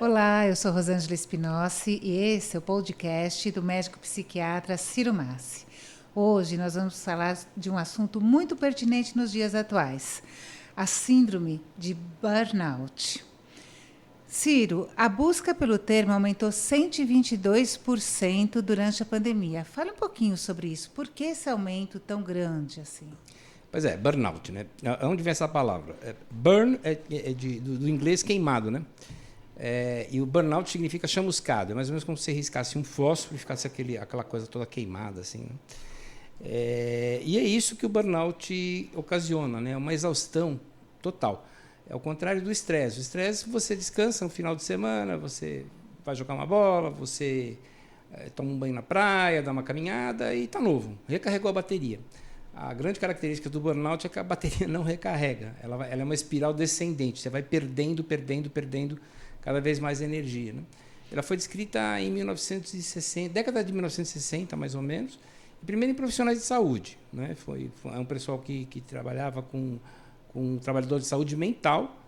Olá, eu sou Rosângela Espinossi e esse é o podcast do médico psiquiatra Ciro Massi. Hoje nós vamos falar de um assunto muito pertinente nos dias atuais, a síndrome de burnout. Ciro, a busca pelo termo aumentou 122% durante a pandemia. Fale um pouquinho sobre isso. Por que esse aumento tão grande assim? Pois é, burnout, né? Onde vem essa palavra? Burn do inglês queimado, né? E o burnout significa chamuscado. É mais ou menos como se você riscasse um fósforo e ficasse aquela coisa toda queimada, assim, né? E é isso que o burnout ocasiona, né? Uma exaustão total. É o contrário do estresse. O estresse, você descansa no final de semana, você vai jogar uma bola, você toma um banho na praia, dá uma caminhada e está novo. Recarregou a bateria. A grande característica do burnout é que a bateria não recarrega. Ela é uma espiral descendente. Você vai perdendo cada vez mais energia, né? Ela foi descrita em 1960, década de 1960, mais ou menos, primeiro em profissionais de saúde, né? Foi um pessoal que trabalhava com trabalhadores de saúde mental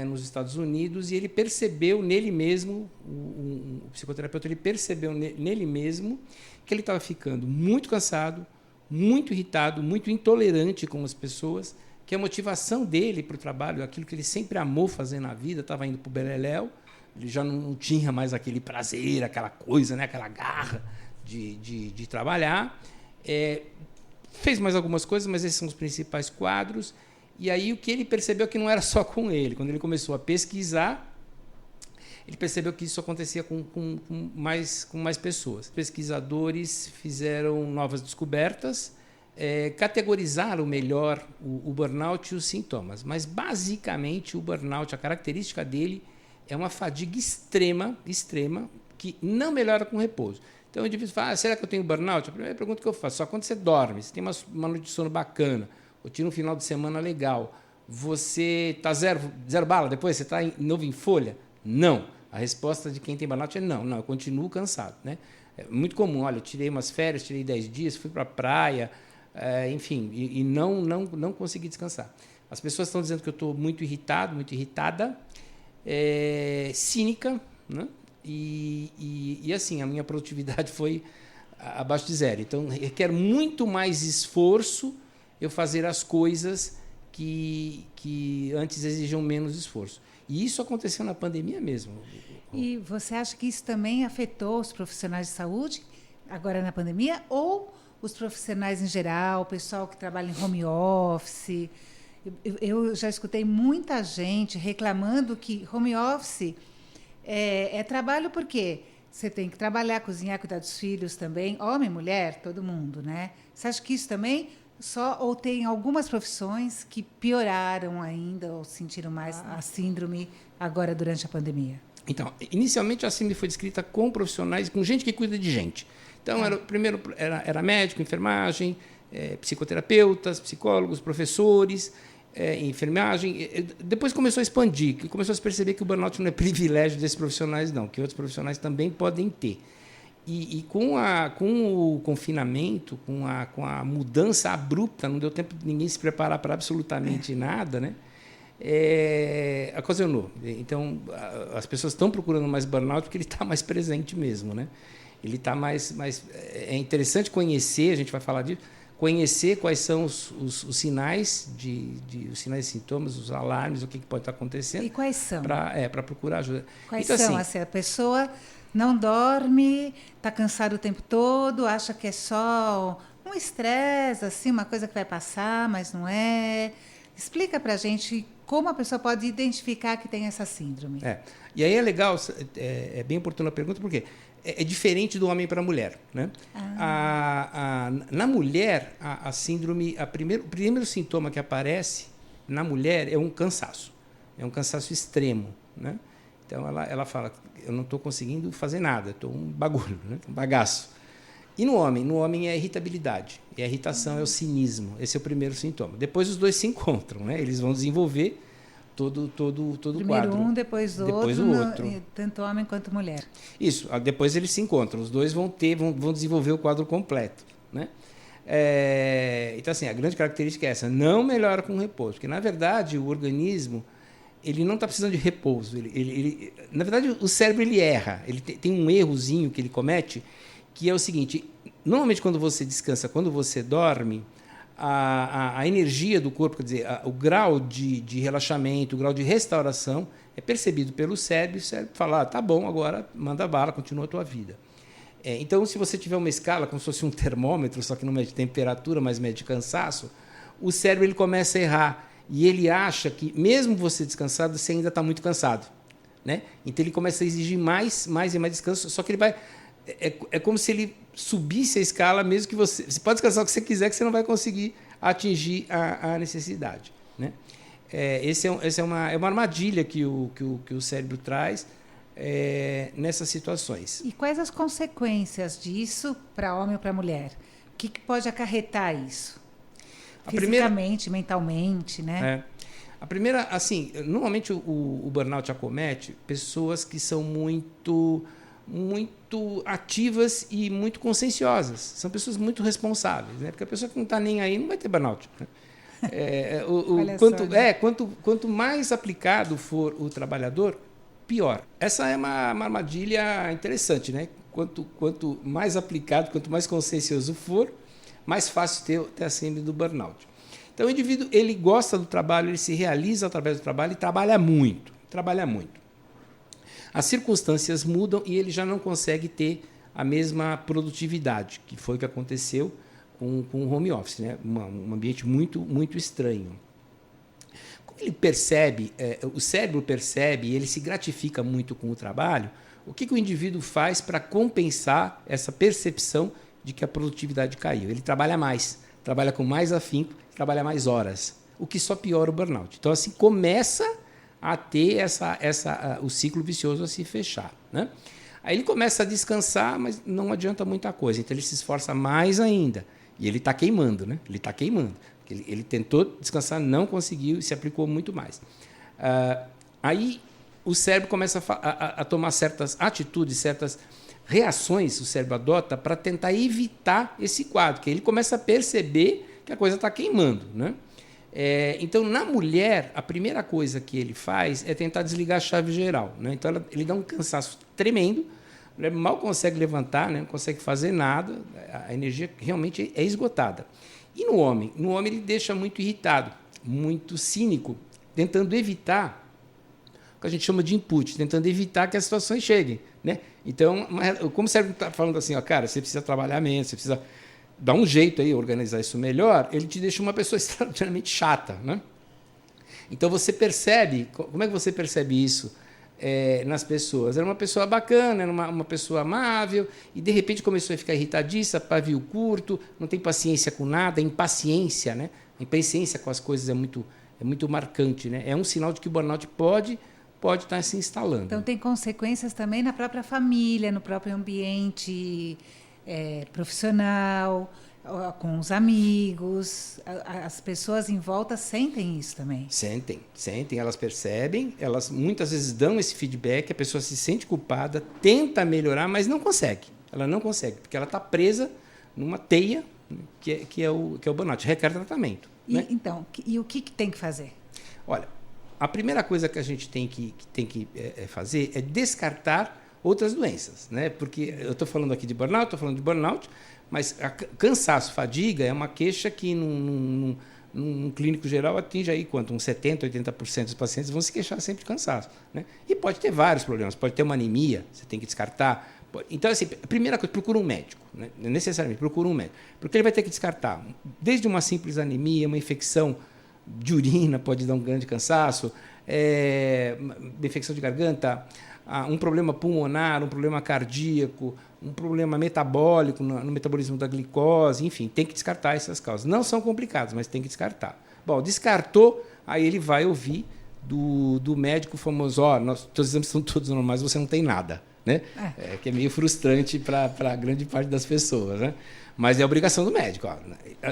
nos Estados Unidos, e ele percebeu nele mesmo, o psicoterapeuta, ele percebeu nele mesmo que ele estava ficando muito cansado, muito irritado, muito intolerante com as pessoas, que a motivação dele para o trabalho, aquilo que ele sempre amou fazer na vida, estava indo para o beleléu, ele já não tinha mais aquele prazer, aquela coisa, né, aquela garra de trabalhar. Fez mais algumas coisas, mas esses são os principais quadros. E aí o que ele percebeu é que não era só com ele. Quando ele começou a pesquisar, ele percebeu que isso acontecia com mais pessoas. Pesquisadores fizeram novas descobertas, categorizaram melhor o burnout e os sintomas. Mas, basicamente, o burnout, a característica dele é uma fadiga extrema, que não melhora com repouso. Então, o indivíduo fala, será que eu tenho burnout? A primeira pergunta que eu faço, só quando você dorme, você tem uma noite de sono bacana, ou tira um final de semana legal, você está zero bala depois? Você está novo em folha? Não. A resposta de quem tem burnout é não, eu continuo cansado, né? É muito comum, olha, eu tirei umas férias, tirei 10 dias, fui para a praia, enfim, e não consegui descansar. As pessoas estão dizendo que eu estou muito irritado, muito irritada, cínica, né? E assim, a minha produtividade foi abaixo de zero. Então, requer muito mais esforço eu fazer as coisas que antes exigiam menos esforço. E isso aconteceu na pandemia mesmo. E você acha que isso também afetou os profissionais de saúde, agora na pandemia, ou os profissionais em geral, o pessoal que trabalha em home office? Eu já escutei muita gente reclamando que home office é trabalho porque você tem que trabalhar, cozinhar, cuidar dos filhos também, homem, mulher, todo mundo, né? Você acha que isso também ou tem algumas profissões que pioraram ainda ou sentiram mais a síndrome agora durante a pandemia? Então, inicialmente a síndrome foi descrita com profissionais, com gente que cuida de gente. Então, primeiro era médico, enfermagem, psicoterapeutas, psicólogos, professores, enfermagem. Depois começou a expandir, começou a se perceber que o burnout não é privilégio desses profissionais, não, que outros profissionais também podem ter. E com o confinamento, com a mudança abrupta, não deu tempo de ninguém se preparar para absolutamente nada, né? Ocasionou. Então, as pessoas estão procurando mais burnout porque ele está mais presente mesmo, né? Ele está mais... É interessante conhecer, a gente vai falar disso, conhecer quais são os sinais, os sinais e sintomas, os alarmes, o que pode estar acontecendo. E quais são? Para procurar ajuda. Quais são? Assim, a pessoa não dorme, está cansado o tempo todo, acha que é só um estresse, assim, uma coisa que vai passar, mas não é. Explica para a gente como a pessoa pode identificar que tem essa síndrome. E aí é legal, é bem oportuna a pergunta, porque é diferente do homem para a mulher, né? Na mulher, a síndrome, o primeiro sintoma que aparece na mulher é um cansaço extremo, né? Então ela fala, eu não estou conseguindo fazer nada, estou um bagulho, né? Um bagaço. E no homem é a irritabilidade, e a irritação é o cinismo, esse é o primeiro sintoma. Depois os dois se encontram, né? Eles vão desenvolver todo o quadro. Primeiro um, depois o outro. Tanto homem quanto mulher. Isso, depois eles se encontram, os dois vão desenvolver o quadro completo, né? Então, assim, a grande característica é essa, não melhora com repouso, porque, na verdade, o organismo ele não está precisando de repouso. Na verdade, o cérebro ele erra. Ele tem um errozinho que ele comete, que é o seguinte: normalmente, quando você descansa, quando você dorme, a energia do corpo, quer dizer, o grau de relaxamento, o grau de restauração é percebido pelo cérebro, e o cérebro fala, tá bom, agora manda bala, continua a tua vida. Então, se você tiver uma escala, como se fosse um termômetro, só que não mede temperatura, mas mede cansaço, o cérebro ele começa a errar. E ele acha que, mesmo você descansado, você ainda está muito cansado. Né? Então, ele começa a exigir mais e mais descanso, só que ele vai... É como se ele subisse a escala, mesmo que você... Você pode descansar o que você quiser, que você não vai conseguir atingir a necessidade. Né? Essa é uma armadilha que o cérebro traz nessas situações. E quais as consequências disso para homem ou para mulher? O que pode acarretar isso? Fisicamente, mentalmente, né? A primeira, assim, normalmente o burnout acomete pessoas que são muito ativas e muito conscienciosas. São pessoas muito responsáveis, né? Porque a pessoa que não está nem aí não vai ter burnout. Né? Quanto mais aplicado for o trabalhador, pior. Essa é uma armadilha interessante, né? Quanto mais aplicado, quanto mais consciencioso for, mais fácil ter a síndrome do burnout. Então, o indivíduo ele gosta do trabalho, ele se realiza através do trabalho e trabalha muito. As circunstâncias mudam e ele já não consegue ter a mesma produtividade, que foi o que aconteceu com o home office, né? Um ambiente muito, muito estranho. Como ele percebe, o cérebro percebe e ele se gratifica muito com o trabalho, o que o indivíduo faz para compensar essa percepção de que a produtividade caiu? Ele trabalha mais, trabalha com mais afinco, trabalha mais horas, o que só piora o burnout. Então, assim, começa a ter o ciclo vicioso a se fechar. Né? Aí ele começa a descansar, mas não adianta muita coisa. Então, ele se esforça mais ainda. E ele está queimando, né? Ele está queimando. Ele tentou descansar, não conseguiu e se aplicou muito mais. Aí o cérebro começa a tomar certas atitudes, certas reações o cérebro adota para tentar evitar esse quadro, que ele começa a perceber que a coisa está queimando. Né? Então, na mulher, a primeira coisa que ele faz é tentar desligar a chave geral. Né? Então, ele dá um cansaço tremendo, a mulher mal consegue levantar, né? Não consegue fazer nada, a energia realmente é esgotada. E no homem? No homem ele deixa muito irritado, muito cínico, tentando evitar o que a gente chama de input, tentando evitar que as situações cheguem. Né? Então, como o cérebro está falando assim, ó, cara, você precisa trabalhar menos, você precisa dar um jeito aí, organizar isso melhor, ele te deixa uma pessoa extraordinariamente chata. Né? Então, você percebe, como é que você percebe isso nas pessoas? Era uma pessoa bacana, era uma pessoa amável, e de repente começou a ficar irritadiça, pavio curto, não tem paciência com nada, impaciência, né? A impaciência com as coisas é muito marcante. Né? É um sinal de que o burnout pode estar se instalando. Então, tem consequências também na própria família, no próprio ambiente profissional, com os amigos. As pessoas em volta sentem isso também. Sentem, elas percebem, elas muitas vezes dão esse feedback, a pessoa se sente culpada, tenta melhorar, mas não consegue. Ela não consegue, porque ela está presa numa teia que é o burnout, requer tratamento. Né? Então, o que tem que fazer? Olha, a primeira coisa que a gente tem que fazer é descartar outras doenças, né? Porque eu estou falando aqui de burnout, mas cansaço, fadiga é uma queixa que num clínico geral atinge aí quanto? Uns 70%, 80% dos pacientes vão se queixar sempre de cansaço. Né? E pode ter vários problemas, pode ter uma anemia, você tem que descartar. Então, assim, a primeira coisa, procura um médico. Né? Necessariamente, procura um médico. Porque ele vai ter que descartar desde uma simples anemia, uma infecção de urina pode dar um grande cansaço, infecção de garganta, um problema pulmonar, um problema cardíaco, um problema metabólico no metabolismo da glicose, enfim, tem que descartar essas causas. Não são complicadas, mas tem que descartar. Bom, descartou, aí ele vai ouvir do médico famoso, teus exames são todos normais, você não tem nada. Né? Que é meio frustrante para a grande parte das pessoas. Né? Mas é obrigação do médico.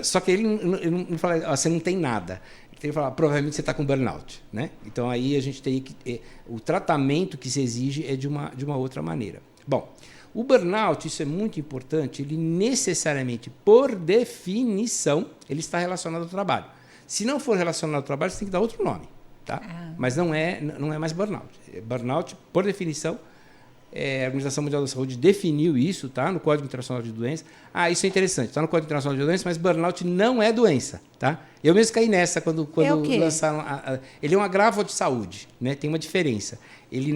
Só que ele não fala, você não tem nada. Ele tem que falar, provavelmente você está com burnout. Né? Então, aí a gente tem que... o tratamento que se exige é de uma outra maneira. Bom, o burnout, isso é muito importante, ele necessariamente, por definição, ele está relacionado ao trabalho. Se não for relacionado ao trabalho, você tem que dar outro nome. tá? Mas não é mais burnout. Burnout, por definição, a Organização Mundial da Saúde definiu isso, tá? No Código Internacional de Doenças. Isso é interessante, está no Código Internacional de Doenças, mas burnout não é doença, tá? Eu mesmo caí nessa quando lançaram. Ele é um agravo de saúde, né? Tem uma diferença. Ele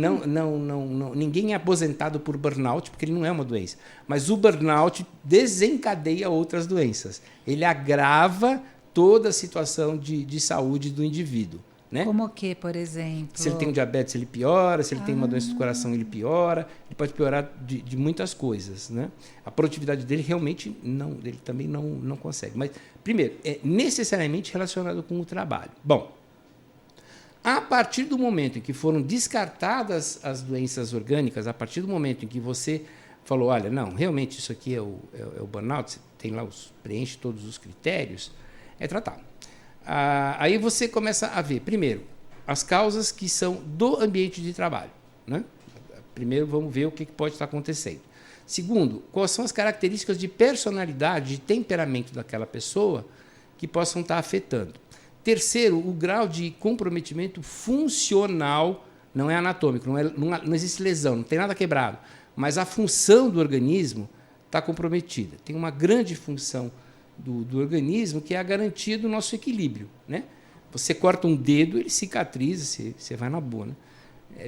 ninguém é aposentado por burnout, porque ele não é uma doença. Mas o burnout desencadeia outras doenças. Ele agrava toda a situação de saúde do indivíduo. Né? Como o que, por exemplo? Se ele tem um diabetes, ele piora. Se ele tem uma doença do coração, ele piora. Ele pode piorar de muitas coisas. Né? A produtividade dele realmente ele também não consegue. Mas, primeiro, é necessariamente relacionado com o trabalho. Bom, a partir do momento em que foram descartadas as doenças orgânicas, a partir do momento em que você falou, olha, não, realmente isso aqui é o burnout, você tem lá preenche todos os critérios, é tratado. Aí você começa a ver, primeiro, as causas que são do ambiente de trabalho. Né? Primeiro, vamos ver o que pode estar acontecendo. Segundo, quais são as características de personalidade, de temperamento daquela pessoa que possam estar afetando. Terceiro, o grau de comprometimento funcional, não é anatômico, não existe lesão, não tem nada quebrado, mas a função do organismo está comprometida. Tem uma grande função do organismo, que é a garantia do nosso equilíbrio. Né? Você corta um dedo, ele cicatriza, você vai na boa. Né?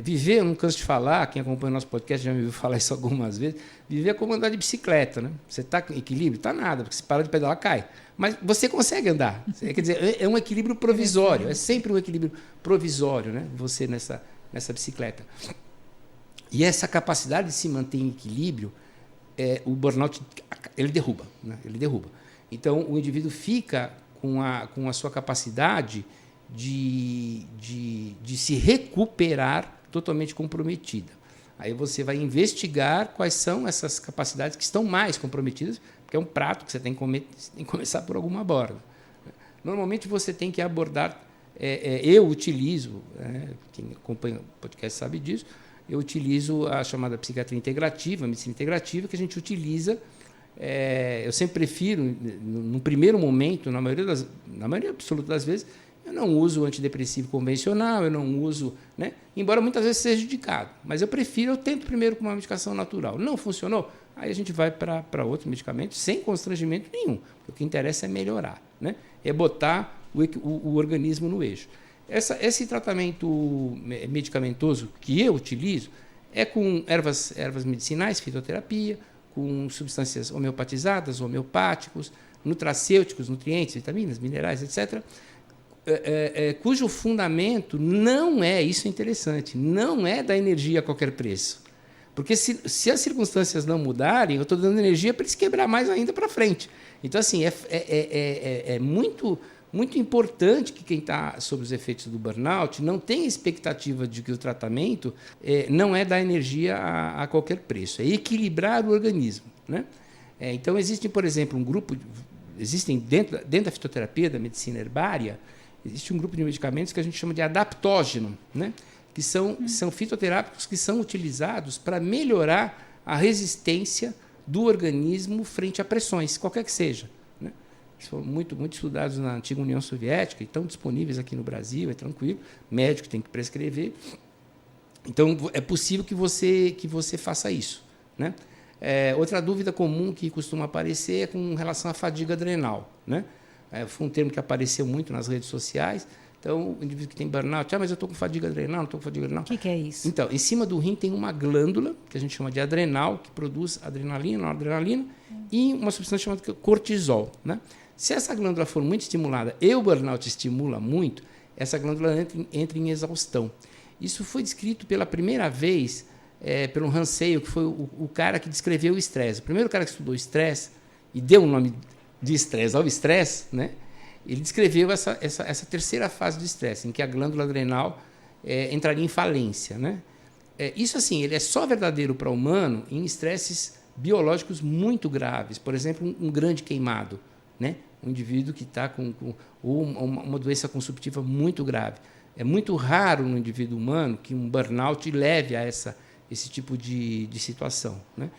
Viver, eu não canso de falar, quem acompanha o nosso podcast já me ouviu falar isso algumas vezes, viver é como andar de bicicleta. Né? Você está em equilíbrio? Está nada, porque se para de pedalar, cai. Mas você consegue andar. Quer dizer, é um equilíbrio provisório, é sempre um equilíbrio provisório, né? Você nessa bicicleta. E essa capacidade de se manter em equilíbrio, o burnout, ele derruba. Né? Ele derruba. Então, o indivíduo fica com a sua capacidade de se recuperar totalmente comprometida. Aí você vai investigar quais são essas capacidades que estão mais comprometidas, porque é um prato que você tem que comer, você tem que começar por alguma borda. Normalmente, você tem que abordar... eu utilizo, quem acompanha o podcast sabe disso, eu utilizo a chamada psiquiatria integrativa, a medicina integrativa, que a gente utiliza... eu sempre prefiro, no primeiro momento, na maioria absoluta das vezes, eu não uso antidepressivo convencional, eu não uso, né? Embora muitas vezes seja indicado, mas eu tento primeiro com uma medicação natural. Não funcionou, aí a gente vai para outro medicamento sem constrangimento nenhum, porque o que interessa é melhorar, né? É botar o organismo no eixo. Esse tratamento medicamentoso que eu utilizo é com ervas medicinais, fitoterapia, com substâncias homeopatizadas, homeopáticos, nutracêuticos, nutrientes, vitaminas, minerais, etc., cujo fundamento não é, isso é interessante, não é da energia a qualquer preço. Porque se as circunstâncias não mudarem, eu estou dando energia para eles quebrar mais ainda para frente. Então, assim, é muito, muito importante que quem está sob os efeitos do burnout não tenha expectativa de que o tratamento não é dar energia a qualquer preço, é equilibrar o organismo. Né? Então, existe, por exemplo, existem dentro da fitoterapia, da medicina herbária, existe um grupo de medicamentos que a gente chama de adaptógeno, né? Que são fitoterápicos que são utilizados para melhorar a resistência do organismo frente a pressões, qualquer que seja. Né? Foram muito estudados na antiga União Soviética e estão disponíveis aqui no Brasil, é tranquilo, médico tem que prescrever. Então, é possível que você faça isso. Né? Outra dúvida comum que costuma aparecer é com relação à fadiga adrenal. Né? Foi um termo que apareceu muito nas redes sociais. Então, o indivíduo que tem burnout, mas eu estou com fadiga adrenal, não estou com fadiga adrenal. O que é isso? Então, em cima do rim tem uma glândula, que a gente chama de adrenal, que produz adrenalina, noradrenalina, e uma substância chamada cortisol. Né? Se essa glândula for muito estimulada, e o burnout estimula muito, essa glândula entra em exaustão. Isso foi descrito pela primeira vez pelo Hansel, que foi o cara que descreveu o estresse. O primeiro cara que estudou estresse e deu o nome de estresse ao estresse, né? Ele descreveu essa terceira fase do estresse, em que a glândula adrenal entraria em falência. Né? Isso, assim, ele é só verdadeiro para o humano em estresses biológicos muito graves. Por exemplo, um grande queimado, né? Um indivíduo que está com uma doença consumptiva muito grave. É muito raro no indivíduo humano que um burnout leve a esse tipo de situação. Né?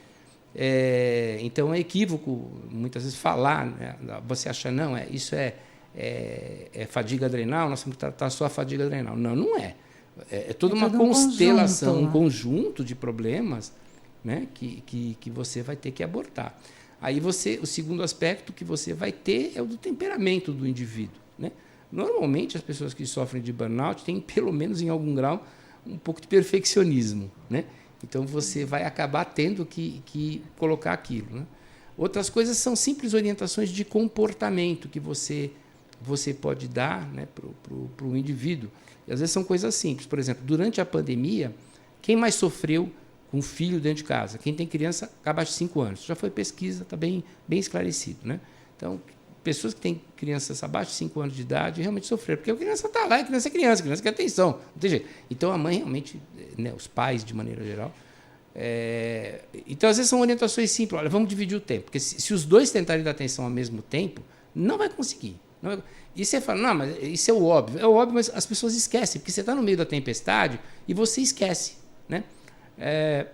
Então, é equívoco, muitas vezes, falar, né? Você acha, não, isso é é fadiga adrenal, nós temos que tratar só a fadiga adrenal. Não, não é. É toda uma todo constelação, um conjunto de problemas, né, que você vai ter que abordar. Aí o segundo aspecto que você vai ter é o do temperamento do indivíduo, né? Normalmente, as pessoas que sofrem de burnout têm, pelo menos em algum grau, um pouco de perfeccionismo, né? Então, você vai acabar tendo que colocar aquilo, né? Outras coisas são simples orientações de comportamento que você pode dar, né, para o indivíduo. E, às vezes, são coisas simples. Por exemplo, durante a pandemia, quem mais sofreu com filho dentro de casa? Quem tem criança abaixo de 5 anos. Já foi pesquisa, está bem esclarecido, né? Então, pessoas que têm crianças abaixo de 5 anos de idade realmente sofreram, porque a criança está lá, a criança quer atenção, não tem jeito. Então, a mãe realmente, né, os pais, de maneira geral... Então, às vezes, são orientações simples. Olha, vamos dividir o tempo, porque se os dois tentarem dar atenção ao mesmo tempo, não vai conseguir. E você fala, não, mas isso é o óbvio. É o óbvio, mas as pessoas esquecem, porque você está no meio da tempestade e você esquece, né?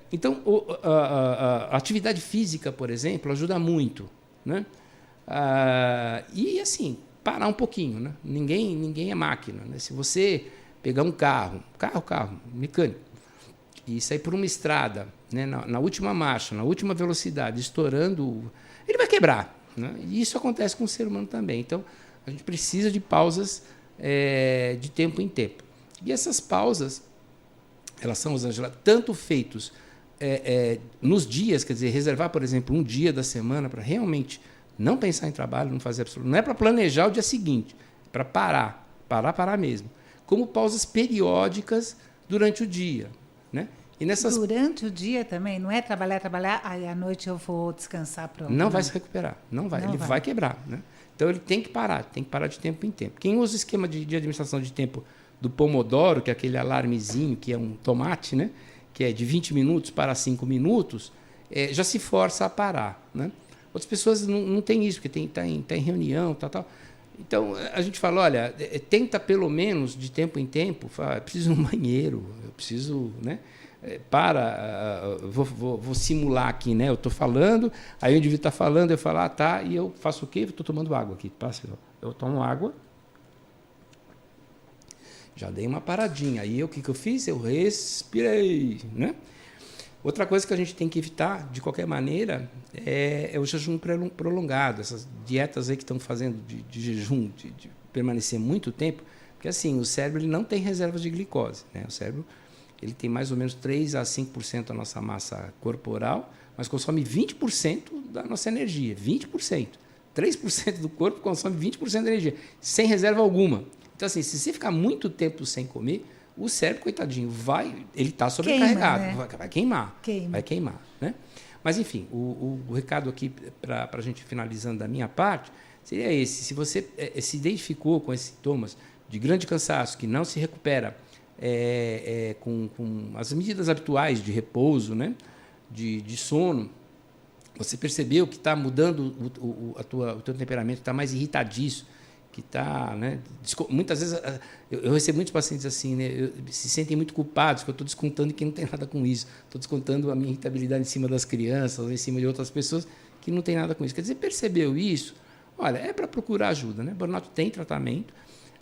Então, a atividade física, por exemplo, ajuda muito, né? E, assim, parar um pouquinho, né? Ninguém é máquina, né? Se você pegar um carro mecânico, e sair por uma estrada, né, na última marcha, na última velocidade, estourando, ele vai quebrar, né? E isso acontece com o ser humano também. Então, a gente precisa de pausas de tempo em tempo. E essas pausas, elas são, Rosângela, tanto feitos nos dias, quer dizer, reservar, por exemplo, um dia da semana para realmente não pensar em trabalho, não fazer absolutamente... Não é para planejar o dia seguinte, é para parar mesmo. Como pausas periódicas durante o dia, né? E durante o dia também? Não é trabalhar, aí à noite eu vou descansar, pronto. Não vai se recuperar, ele vai quebrar, né? Então, ele tem que parar de tempo em tempo. Quem usa o esquema de administração de tempo do Pomodoro, que é aquele alarmezinho, que é um tomate, né, que é de 20 minutos para 5 minutos, já se força a parar, né? Outras pessoas não têm isso, porque está em reunião, tal. Então, a gente fala, olha, tenta pelo menos, de tempo em tempo, fala, eu preciso ir no banheiro, eu preciso, né? Vou simular aqui, né? Eu estou falando, aí o indivíduo está falando, eu falo, tá, e eu faço o quê? Estou tomando água aqui. Eu tomo água, já dei uma paradinha. Aí o que eu fiz? Eu respirei, né? Outra coisa que a gente tem que evitar, de qualquer maneira, é o jejum prolongado. Essas dietas aí que estão fazendo de jejum, de permanecer muito tempo, porque assim, o cérebro ele não tem reservas de glicose, né? O cérebro ele tem mais ou menos 3 a 5% da nossa massa corporal, mas consome 20% da nossa energia. 20%. 3% do corpo consome 20% da energia, sem reserva alguma. Então, assim, se você ficar muito tempo sem comer, o cérebro, coitadinho, ele está sobrecarregado. Queima, né? Vai queimar. Né? Mas, enfim, o recado aqui, para a gente finalizando da minha parte, seria esse. Se você se identificou com esses sintomas de grande cansaço, que não se recupera com as medidas habituais de repouso, né? de sono, você percebeu que está mudando o teu temperamento, está mais irritadiço, que está, né? Muitas vezes eu recebo muitos pacientes assim, né? Se sentem muito culpados, que eu estou descontando que não tem nada com isso, estou descontando a minha irritabilidade em cima das crianças, em cima de outras pessoas que não tem nada com isso. Quer dizer, percebeu isso? Olha, é para procurar ajuda, né? Burnout tem tratamento.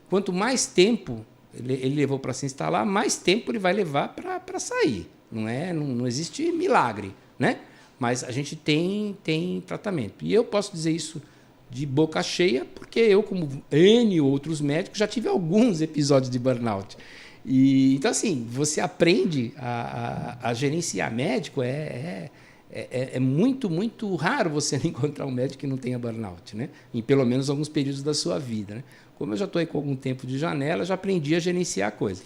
Quanto mais tempo ele levou para se instalar, mais tempo ele vai levar para sair. Não existe milagre, né? Mas a gente tem tratamento. E eu posso dizer isso de boca cheia, porque eu, como N outros médicos, já tive alguns episódios de burnout. Então, assim, você aprende a gerenciar médico. É muito, muito raro você encontrar um médico que não tenha burnout, né? Em pelo menos alguns períodos da sua vida, né? Como eu já estou aí com algum tempo de janela, já aprendi a gerenciar a coisa.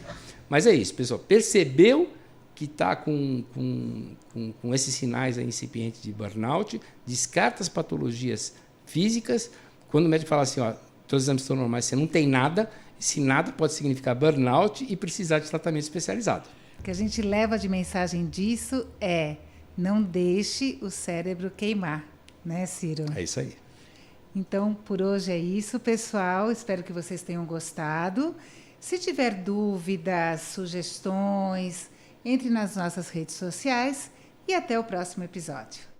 Mas é isso, pessoal. Percebeu que está com esses sinais incipientes de burnout, descarta as patologias físicas. Quando o médico fala assim, ó, todos os exames estão normais, você não tem nada, esse nada pode significar burnout e precisar de tratamento especializado. O que a gente leva de mensagem disso é: não deixe o cérebro queimar, né, Ciro? É isso aí. Então, por hoje é isso, pessoal. Espero que vocês tenham gostado. Se tiver dúvidas, sugestões, entre nas nossas redes sociais e até o próximo episódio.